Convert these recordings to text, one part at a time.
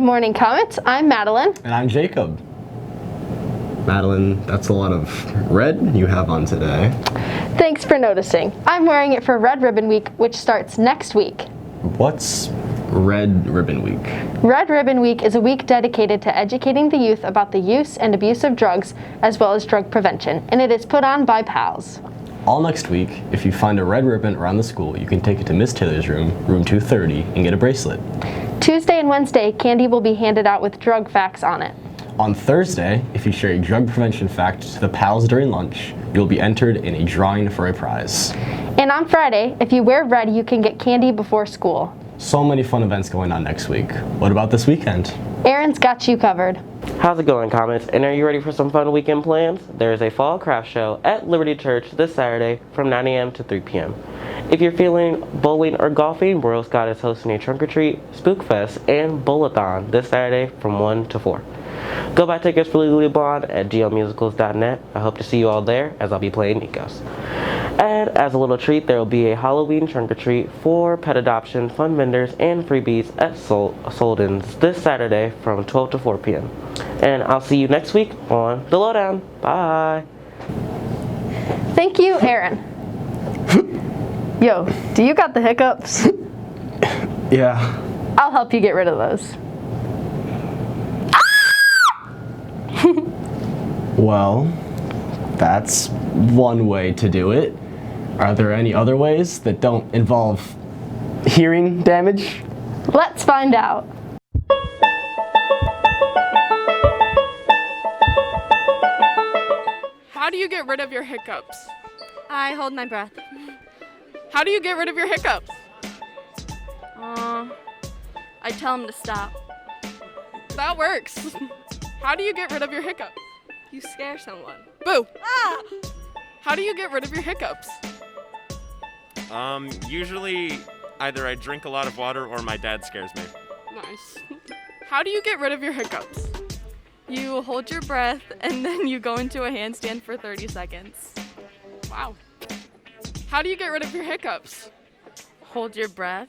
morning, Comets. I'm Madeline. And I'm Jacob. Madeline, that's a lot of red you have on today. Thanks for noticing. I'm wearing it for Red Ribbon Week, which starts next week. What's Red Ribbon Week? Red Ribbon Week is a week dedicated to educating the youth about the use and abuse of drugs, as well as drug prevention, and it is put on by PALS. All next week, if you find a red ribbon around the school, you can take it to Miss Taylor's room, room 230, and get a bracelet. Tuesday and Wednesday, candy will be handed out with drug facts on it. On Thursday, if you share a drug prevention fact to the PALS during lunch, you'll be entered in a drawing for a prize. And on Friday, if you wear red, you can get candy before school. So many fun events going on next week. What about this weekend? Aaron's got you covered. How's it going, Comets? And are you ready for some fun weekend plans? There is a fall craft show at Liberty Church this Saturday from 9 a.m. to 3 p.m. If you're feeling bowling or golfing, Royal Scott is hosting a trunk or treat, spook fest, and bowl-a-thon this Saturday from 1 to 4. Go buy tickets for Legally Blonde at glmusicals.net. I hope to see you all there as I'll be playing Nikos. And as a little treat, there will be a Halloween trunk or treat for pet adoption, fun vendors, and freebies at Solden's this Saturday from 12 to 4 p.m. And I'll see you next week on The Lowdown. Bye. Thank you, Aaron. Yo, do you got the hiccups? Yeah. I'll help you get rid of those. Well, that's one way to do it. Are there any other ways that don't involve hearing damage? Let's find out. How do you get rid of your hiccups? I hold my breath. How do you get rid of your hiccups? I tell him to stop. That works. How do you get rid of your hiccups? You scare someone. Boo! Ah! How do you get rid of your hiccups? Usually either I drink a lot of water or my dad scares me. Nice. How do you get rid of your hiccups? You hold your breath and then you go into a handstand for 30 seconds. Wow. How do you get rid of your hiccups? Hold your breath.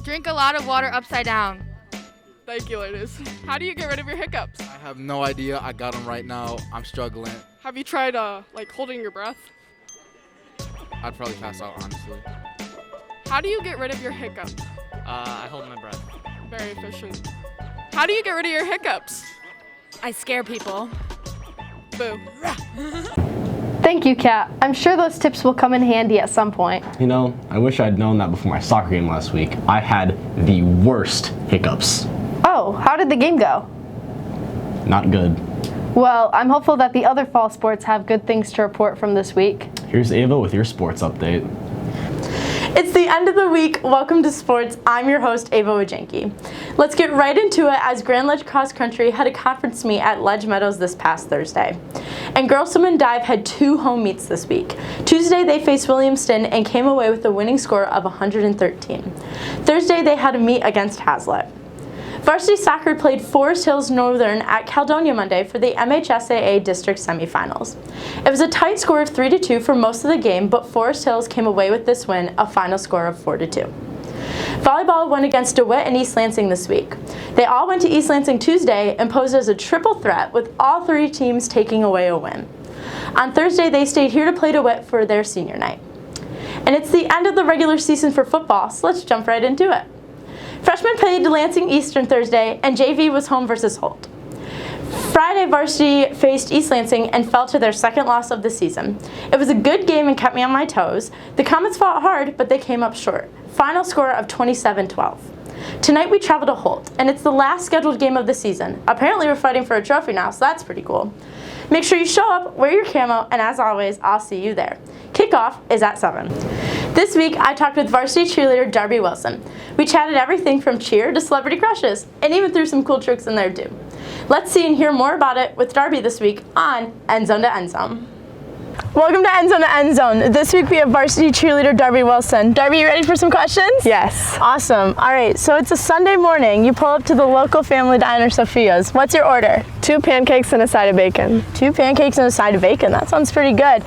Drink a lot of water upside down. Thank you, ladies. How do you get rid of your hiccups? I have no idea. I got them right now. I'm struggling. Have you tried, holding your breath? I'd probably pass out, honestly. How do you get rid of your hiccups? I hold my breath. Very efficient. How do you get rid of your hiccups? I scare people. Boo. Thank you, Kat. I'm sure those tips will come in handy at some point. You know, I wish I'd known that before my soccer game last week. I had the worst hiccups. Oh, how did the game go? Not good. Well, I'm hopeful that the other fall sports have good things to report from this week. Here's Ava with your sports update. It's the end of the week. Welcome to sports. I'm your host, Ava Wajenki. Let's get right into it as Grand Ledge Cross Country had a conference meet at Ledge Meadows this past Thursday. And Girls Swim and Dive had 2 home meets this week. Tuesday, they faced Williamston and came away with a winning score of 113. Thursday, they had a meet against Hazlitt. Varsity soccer played Forest Hills Northern at Caledonia Monday for the MHSAA district semifinals. It was a tight score of 3-2 for most of the game, but Forest Hills came away with this win, a final score of 4-2. Volleyball won against DeWitt and East Lansing this week. They all went to East Lansing Tuesday and posed as a triple threat with all 3 teams taking away a win. On Thursday, they stayed here to play DeWitt for their senior night. And it's the end of the regular season for football, so let's jump right into it. Freshmen played Lansing Eastern Thursday, and JV was home versus Holt. Friday, varsity faced East Lansing and fell to their second loss of the season. It was a good game and kept me on my toes. The Comets fought hard, but they came up short. Final score of 27-12. Tonight we travel to Holt, and it's the last scheduled game of the season. Apparently we're fighting for a trophy now, so that's pretty cool. Make sure you show up, wear your camo, and as always, I'll see you there. Kickoff is at 7. This week, I talked with varsity cheerleader Darby Wilson. We chatted everything from cheer to celebrity crushes, and even threw some cool tricks in there too. Let's see and hear more about it with Darby this week on End Zone to End Zone. Welcome to End Zone to End Zone. This week we have varsity cheerleader Darby Wilson. Darby, you ready for some questions? Yes. Awesome. All right, so it's a Sunday morning. You pull up to the local family diner, Sophia's. What's your order? 2 pancakes and a side of bacon. 2 pancakes and a side of bacon. That sounds pretty good.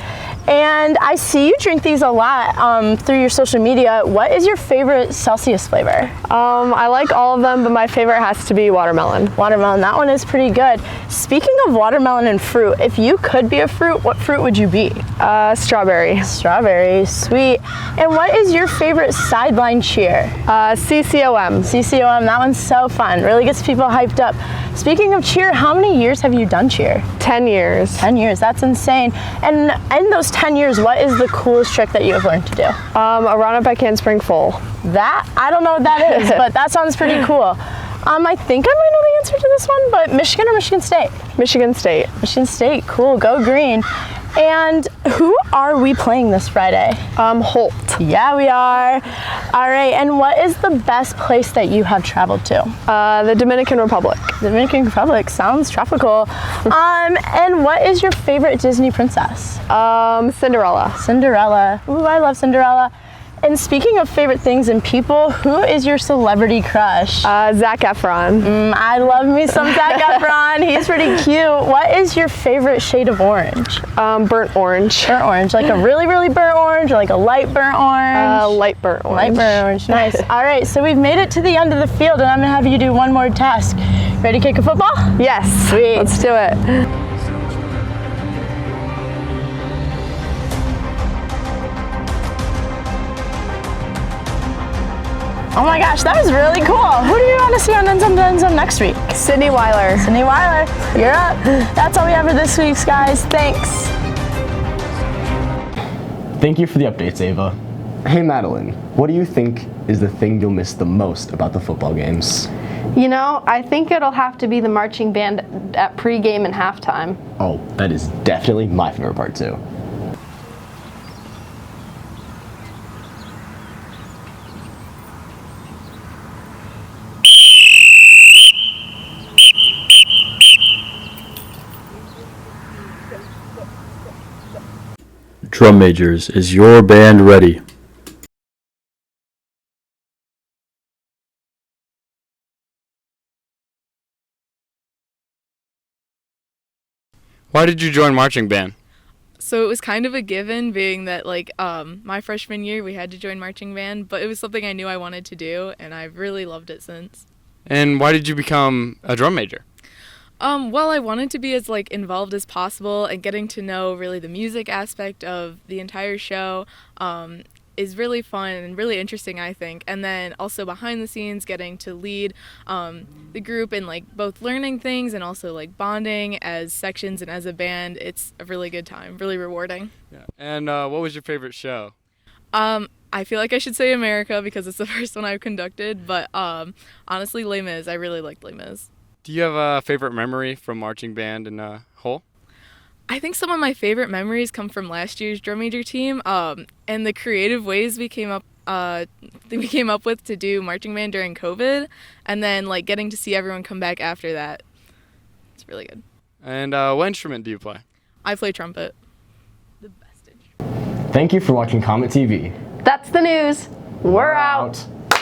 And I see you drink these a lot through your social media. What is your favorite Celsius flavor? I like all of them, but my favorite has to be watermelon. Watermelon, that one is pretty good. Speaking of watermelon and fruit, if you could be a fruit, what fruit would you be? Strawberry. Strawberry, sweet. And what is your favorite sideline cheer? CCOM. CCOM, that one's so fun. Really gets people hyped up. Speaking of cheer, how many years have you done cheer? 10 years. 10 years, that's insane. And in those 10 years, what is the coolest trick that you have learned to do? A run up at handspring full. That, I don't know what that is, but that sounds pretty cool. I think I might know the answer to this one, but Michigan or Michigan State? Michigan State. Michigan State, cool, go green. And who are we playing this Friday? Holt. Yeah, we are. All right, and what is the best place that you have traveled to? The Dominican Republic. Dominican Republic, sounds tropical. And what is your favorite Disney princess? Cinderella. Cinderella, ooh, I love Cinderella. And speaking of favorite things and people, who is your celebrity crush? Zac Efron. I love me some Zac Efron. He's pretty cute. What is your favorite shade of orange? Burnt orange. Burnt orange, like a really, really burnt orange or like a light burnt orange? Light burnt orange. Light burnt orange, nice. All right, so we've made it to the end of the field and I'm gonna have you do one more task. Ready to kick a football? Yes. Sweet. Let's do it. Oh my gosh, that was really cool. Who do you want to see on End Zone next week? Sydney Weiler. Sydney Weiler, you're up. That's all we have for this week, guys. Thanks. Thank you for the updates, Ava. Hey, Madeline, what do you think is the thing you'll miss the most about the football games? You know, I think it'll have to be the marching band at pregame and halftime. Oh, that is definitely my favorite part too. Drum Majors, is your band ready? Why did you join marching band? So it was kind of a given, being that my freshman year we had to join marching band, but it was something I knew I wanted to do, and I've really loved it since. And why did you become a drum major? Well, I wanted to be as involved as possible, and getting to know really the music aspect of the entire show is really fun and really interesting, I think. And then also behind the scenes, getting to lead the group in both learning things and also bonding as sections and as a band. It's a really good time, really rewarding. Yeah. And what was your favorite show? I feel like I should say America because it's the first one I've conducted, but honestly, Les Mis. I really liked Les Mis. Do you have a favorite memory from marching band in Hull? I think some of my favorite memories come from last year's drum major team, and the creative ways we came up with to do marching band during COVID, and then getting to see everyone come back after that. It's really good. And what instrument do you play? I play trumpet. The best instrument. Thank you for watching Comet TV. That's the news. We're out.